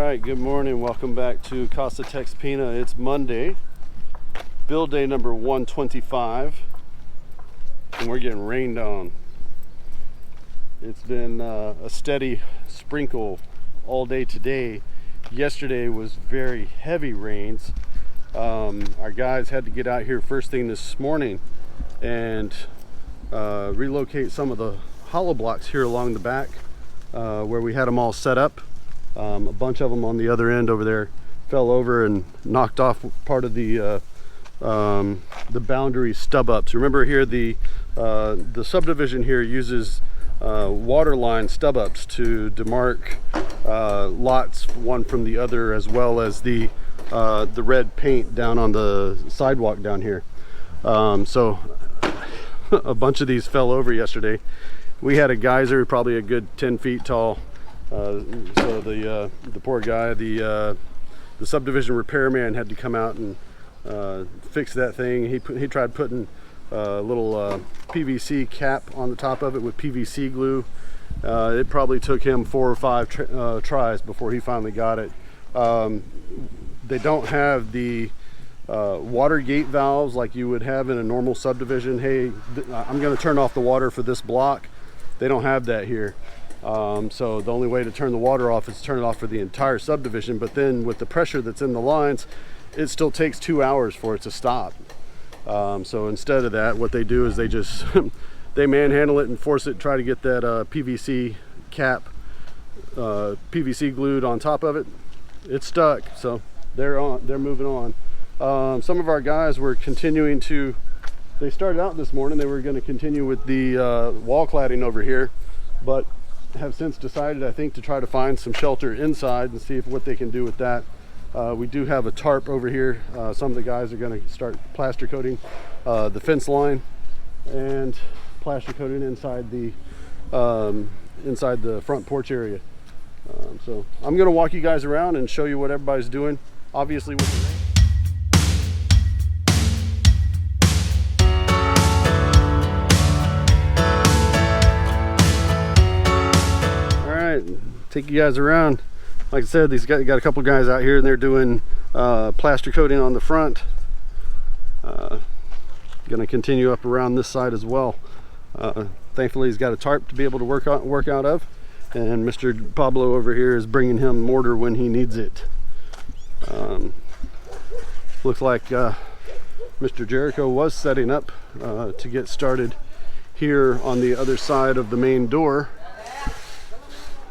right, good morning. Welcome back to Casa TexPina. It's Monday, build day number 125, and we're getting rained on. It's been a steady sprinkle all day today. Yesterday was very heavy rains. Our guys had to get out here first thing this morning and relocate some of the hollow blocks here along the back where we had them all set up. A bunch of them on the other end over there fell over and knocked off part of the boundary stub ups. Remember here, the subdivision here uses water line stub ups to demarc lots one from the other, as well as the red paint down on the sidewalk down here. So a bunch of these fell over yesterday. We had a geyser probably a good 10 feet tall. So the poor guy, the subdivision repairman, had to come out and fix that thing. He tried putting a little PVC cap on the top of it with PVC glue. It probably took him 4 or 5 tries before he finally got it. They don't have the water gate valves like you would have in a normal subdivision. Hey, I'm going to turn off the water for this block. They don't have that here. So the only way to turn the water off is to turn it off for the entire subdivision, but then with the pressure that's in the lines, it still takes 2 hours for it to stop. So instead of that, what they do is they just they manhandle it and force it, try to get that PVC cap PVC glued on top of it. It's stuck, so they're moving on. Some of our guys were continuing to, they started out this morning, they were going to continue with the wall cladding over here, but have since decided, I think, to try to find some shelter inside and see what they can do with that. We do have a tarp over here. Some of the guys are going to start plaster coating the fence line and plaster coating inside the front porch area. So I'm going to walk you guys around and show you what everybody's doing, obviously with the rain. Take you guys around. Like I said, these got a couple guys out here and they're doing plaster coating on the front. Gonna continue up around this side as well. Thankfully he's got a tarp to be able to work out of, and Mr. Pablo over here is bringing him mortar when he needs it. Looks like Mr. Jericho was setting up to get started here on the other side of the main door.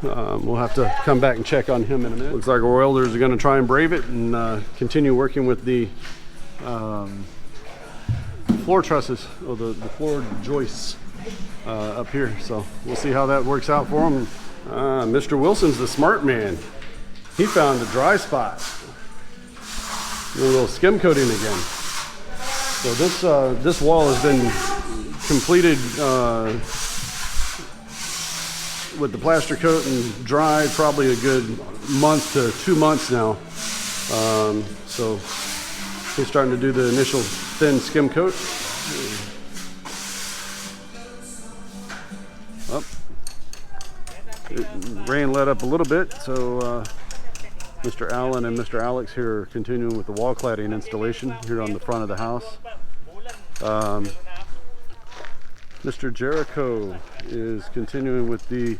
We'll have to come back and check on him in a minute. Looks like our welders are going to try and brave it and continue working with the floor trusses, or the floor joists up here. So we'll see how that works out for him. Mr. Wilson's the smart man. He found a dry spot. A little skim coating again. So this wall has been completed with the plaster coat and dried probably a good month to 2 months now. So he's starting to do the initial thin skim coat. Rain let up a little bit, so Mr. Allen and Mr. Alex here are continuing with the wall cladding installation here on the front of the house. Mr. Jericho is continuing with the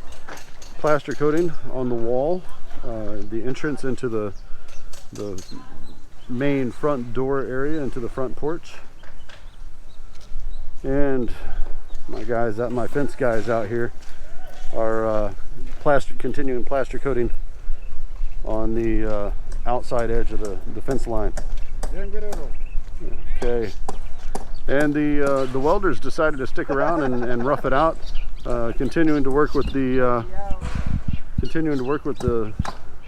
plaster coating on the wall, the entrance into the main front door area, into the front porch. And my fence guys out here are continuing plaster coating on the outside edge of the fence line. Okay. And the welders decided to stick around and rough it out, continuing to work with the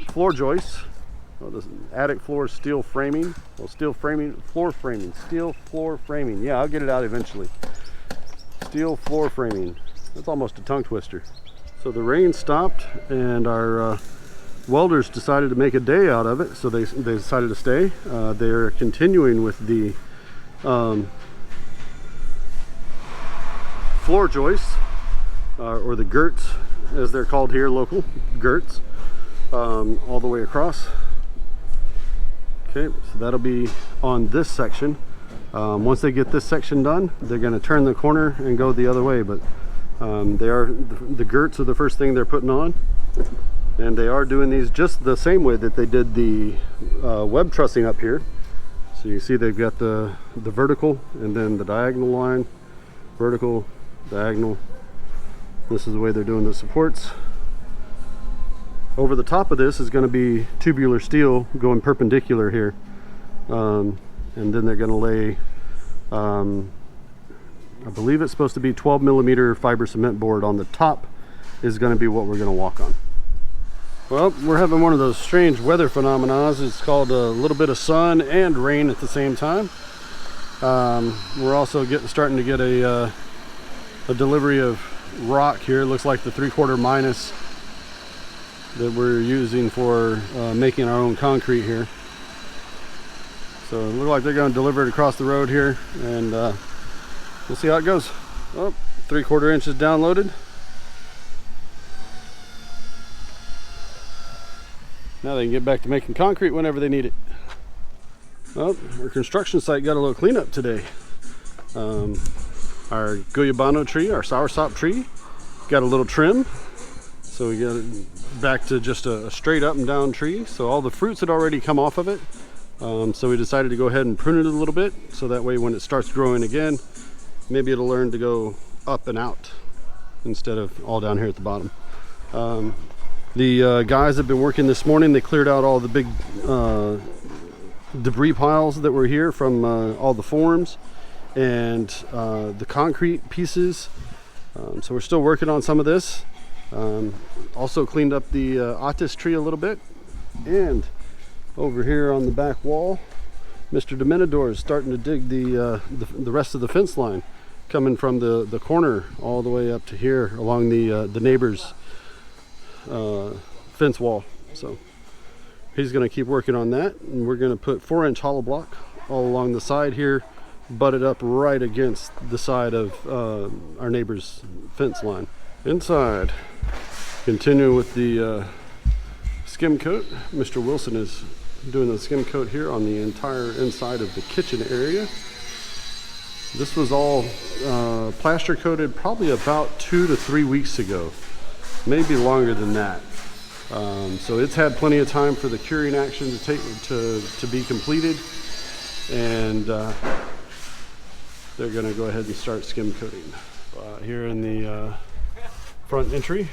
floor joists, the attic floor steel framing, steel floor framing. Yeah, I'll get it out eventually. Steel floor framing. That's almost a tongue twister. So the rain stopped, and our welders decided to make a day out of it. So they decided to stay. They're continuing with the floor joists, or the girts as they're called here, local girts. all the way across. Okay, so that'll be on this section. Once they get this section done, they're going to turn the corner and go the other way, but the girts are the first thing they're putting on, and they are doing these just the same way that they did the web trussing up here. So you see they've got the vertical and then the diagonal line, vertical, diagonal. This is the way they're doing the supports. Over the top of this is going to be tubular steel going perpendicular here, and then they're going to lay I believe it's supposed to be 12 millimeter fiber cement board on the top is going to be what we're going to walk on. Well, we're having one of those strange weather phenomena. It's called a little bit of sun and rain at the same time. We're also starting to get a delivery of rock here. It looks like the 3/4 minus that we're using for making our own concrete here. So it looks like they're going to deliver it across the road here, and we'll see how it goes. Oh, 3/4 inches downloaded. Now they can get back to making concrete whenever they need it. Well, our construction site got a little cleanup today. Our guyabano tree, our soursop tree, got a little trim. So we got it back to just a straight up and down tree. So all the fruits had already come off of it. So we decided to go ahead and prune it a little bit, so that way when it starts growing again, maybe it'll learn to go up and out instead of all down here at the bottom. The guys have been working this morning. They cleared out all the big debris piles that were here from all the forms and the concrete pieces. So we're still working on some of this. Also cleaned up the Otis tree a little bit, and over here on the back wall, Mr. Dominador is starting to dig the rest of the fence line, coming from the corner all the way up to here along the neighbor's fence wall. So he's going to keep working on that, and we're going to put 4-inch hollow block all along the side here, butted up right against the side of our neighbor's fence line. Inside, continuing with the skim coat. Mr. Wilson is doing the skim coat here on the entire inside of the kitchen area. This was all plaster coated probably about 2 to 3 weeks ago, maybe longer than that. So it's had plenty of time for the curing action to be completed, and they're going to go ahead and start skim coating. Here in the front entry,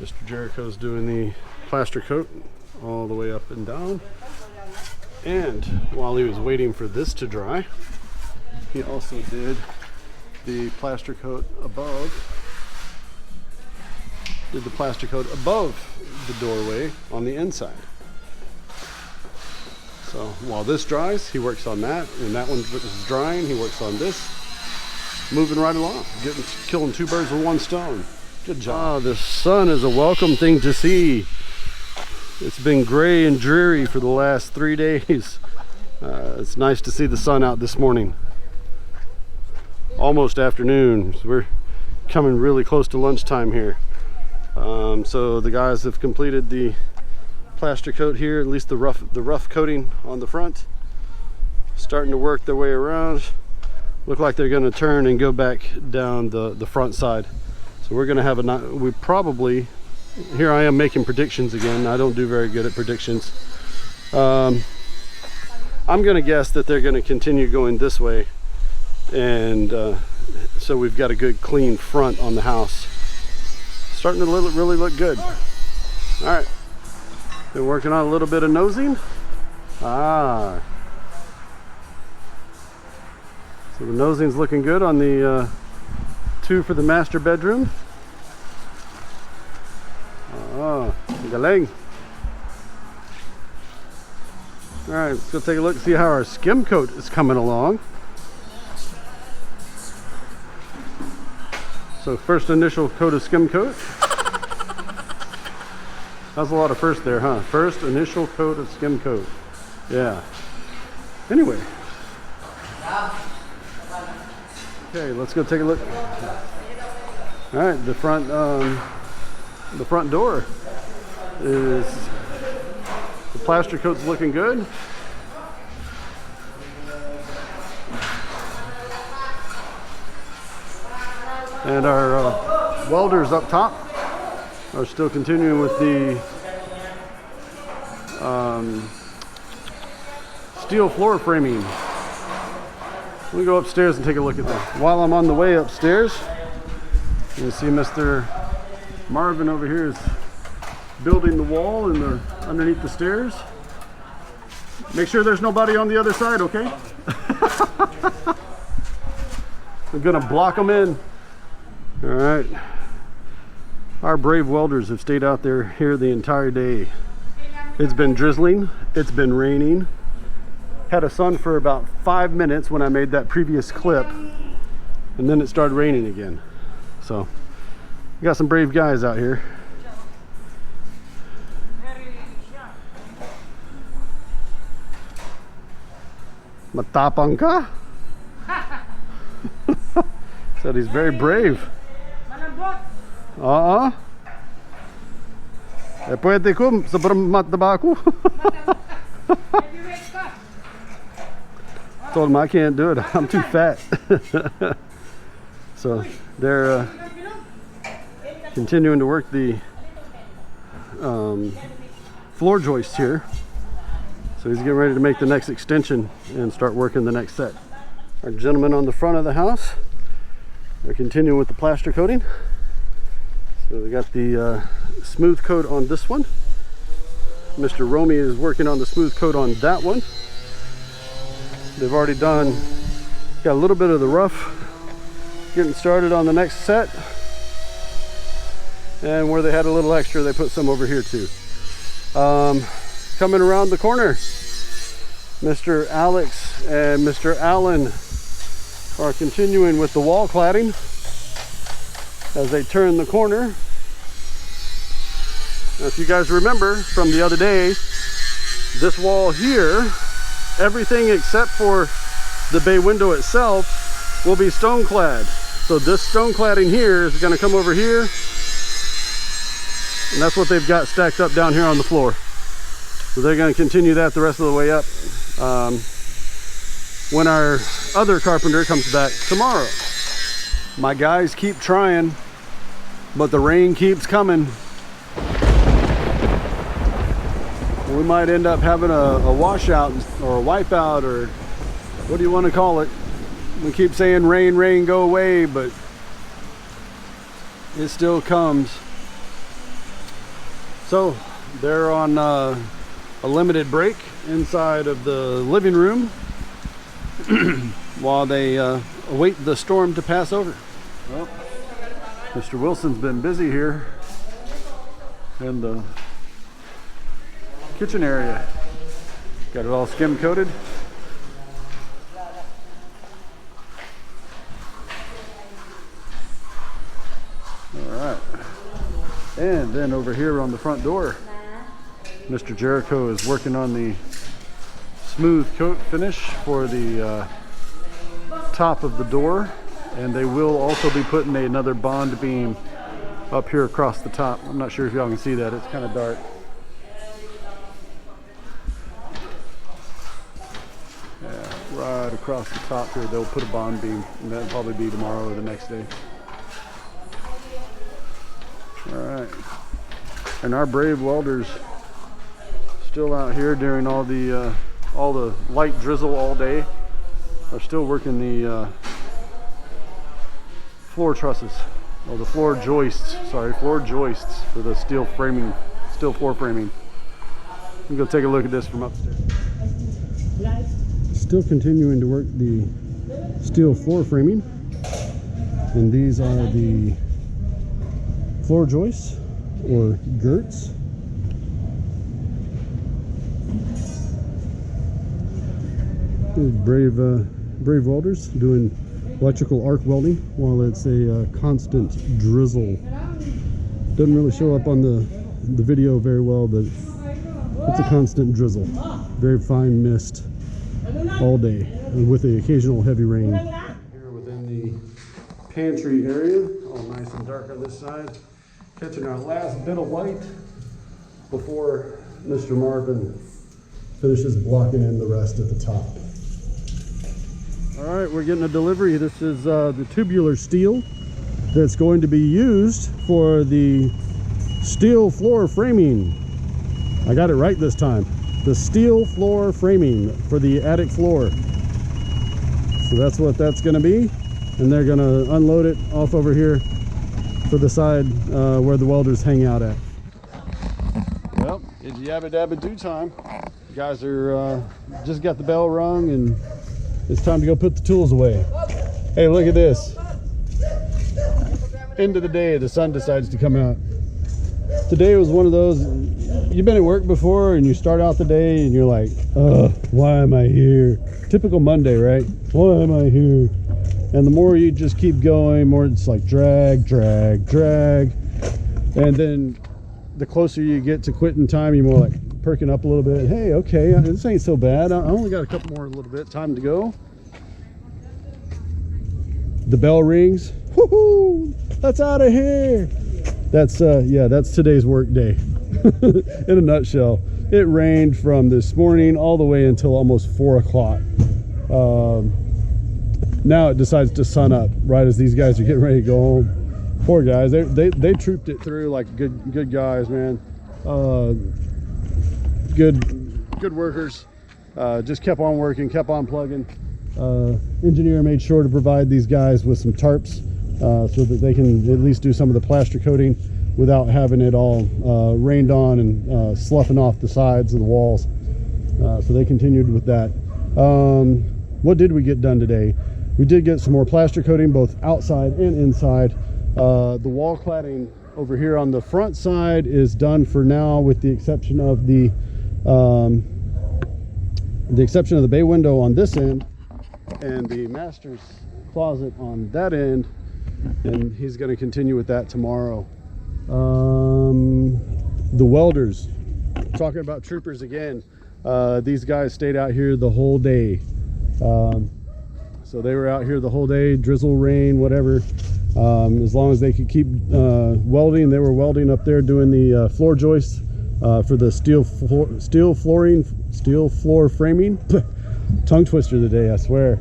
Mr. Jericho's doing the plaster coat all the way up and down, and while he was waiting for this to dry, he also did the plaster coat above. Did the plaster coat above the doorway on the inside. So while this dries, he works on that, and that one is drying, he works on this. Moving right along, killing 2 birds with 1 stone. Good job. The sun is a welcome thing to see. It's been gray and dreary for the last 3 days. It's nice to see the sun out this morning. Almost afternoon. So we're coming really close to lunchtime here. So the guys have completed the plaster coat here, at least the rough coating on the front. Starting to work their way around. Look like they're going to turn and go back down the front side. So we're going to have we probably, here I am making predictions again. I don't do very good at predictions. I'm going to guess that they're going to continue going this way, and so we've got a good clean front on the house. Starting to really look good. All right, been working on a little bit of nosing. So the nosing's looking good on the 2 for the master bedroom. Galing. All right, let's go take a look and see how our skim coat is coming along. So first initial coat of skim coat. That's a lot of first there, huh? First initial coat of skim coat. Yeah. Anyway. Okay, let's go take a look. All right, the front door. is the plaster coat's looking good. And our welders up top are still continuing with the steel floor framing. Let me go upstairs and take a look at that. While I'm on the way upstairs, you can see Mr. Marvin over here is building the wall underneath the stairs. Make sure there's nobody on the other side, okay? We're gonna block them in. All right. Our brave welders have stayed out there here the entire day. It's been drizzling, it's been raining. Had a sun for about 5 minutes when I made that previous clip, and then it started raining again. So we got some brave guys out here. Matapang ka? Said he's very brave. Pwede ko, sobrang mataba ako. Told him I can't do it, I'm too fat. So they're continuing to work the floor joists here. So he's getting ready to make the next extension and start working the next set. Our gentlemen on the front of the house are continuing with the plaster coating. So we got the smooth coat on this one. Mr. Romy is working on the smooth coat on that one. They've already got a little bit of the rough getting started on the next set. And where they had a little extra, they put some over here too. Coming around the corner, Mr. Alex and Mr. Allen are continuing with the wall cladding as they turn the corner. Now, if you guys remember from the other day, this wall here, everything except for the bay window itself will be stone clad. So this stone cladding here is going to come over here, and that's what they've got stacked up down here on the floor. So they're going to continue that the rest of the way up when our other carpenter comes back tomorrow. My guys keep trying, but the rain keeps coming. We might end up having a washout or a wipeout, or what do you want to call it? We keep saying rain, rain, go away, but it still comes. So they're on a limited break inside of the living room while they await the storm to pass over. Well, Mr. Wilson's been busy here in the kitchen area. Got it all skim coated. All right. And then over here on the front door, Mr. Jericho is working on the smooth coat finish for the top of the door, and they will also be putting another bond beam up here across the top. I'm not sure if y'all can see that, it's kind of dark. Yeah, right across the top here they'll put a bond beam, and that'll probably be tomorrow or the next day. All right, and our brave welders still out here during all the light drizzle all day are still working the floor trusses, or the floor joists, sorry, floor joists for the steel floor framing. We'll go take a look at this from upstairs. Still continuing to work the steel floor framing, and these are the floor joists or girts. Brave welders doing electrical arc welding while it's a constant drizzle. Doesn't really show up on the video very well, but it's a constant drizzle. Very fine mist all day, and with the occasional heavy rain. Here within the pantry area, all nice and dark on this side. Catching our last bit of light before Mr. Marvin finishes blocking in the rest at the top. All right, we're getting a delivery. This is the tubular steel that's going to be used for the steel floor framing. I got it right this time. The steel floor framing for the attic floor. So that's what that's going to be. And they're going to unload it off over here for the side where the welders hang out at. Well, it's yabba dabba do time. You guys are just got the bell rung and it's time to go put the tools away. Hey, look at this. End of the day, the sun decides to come out. Today was one of those, you've been at work before and you start out the day and you're like, why am I here? Typical Monday, right? Why am I here? And the more you just keep going, more it's like drag, drag, drag. And then the closer you get to quitting time, you're more like perking up a little bit. Hey, okay, this ain't so bad. I only got a couple more, a little bit time to go. The bell rings. Woohoo! That's out of here. That's yeah, that's today's work day. In a nutshell. It rained from this morning all the way until almost 4 o'clock. Now it decides to sun up right as these guys are getting ready to go home. Poor guys, they trooped it through like good guys, man. Good workers. Just kept on working, kept on plugging. Engineer made sure to provide these guys with some tarps so that they can at least do some of the plaster coating without having it all rained on and sloughing off the sides of the walls. So they continued with that. What did we get done today? We did get some more plaster coating both outside and inside. The wall cladding over here on the front side is done for now, with the exception of the bay window on this end and the master's closet on that end, and he's going to continue with that tomorrow. The welders, talking about troopers again, these guys stayed out here the whole day. So they were out here the whole day, drizzle, rain, whatever. As long as they could keep welding, they were welding up there, doing the floor joists for the steel floor framing. Tongue twister today, I swear.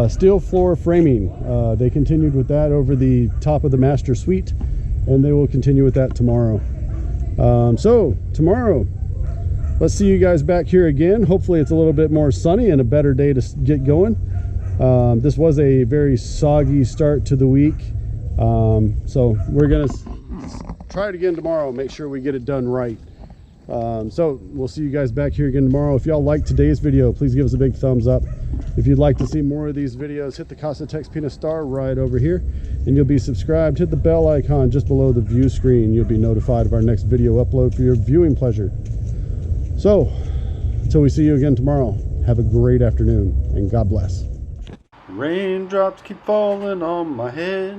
Steel floor framing. They continued with that over the top of the master suite, and they will continue with that tomorrow. So tomorrow, let's see you guys back here again. Hopefully it's a little bit more sunny and a better day to get going. This was a very soggy start to the week. So we're gonna try it again tomorrow, make sure we get it done right. So we'll see you guys back here again tomorrow. If y'all liked today's video, please give us a big thumbs up. If you'd like to see more of these videos, hit the Casa TexPina star right over here and you'll be subscribed. Hit the bell icon just below the view screen. You'll be notified of our next video upload for your viewing pleasure. So until we see you again tomorrow, have a great afternoon and God bless. Raindrops keep falling on my head.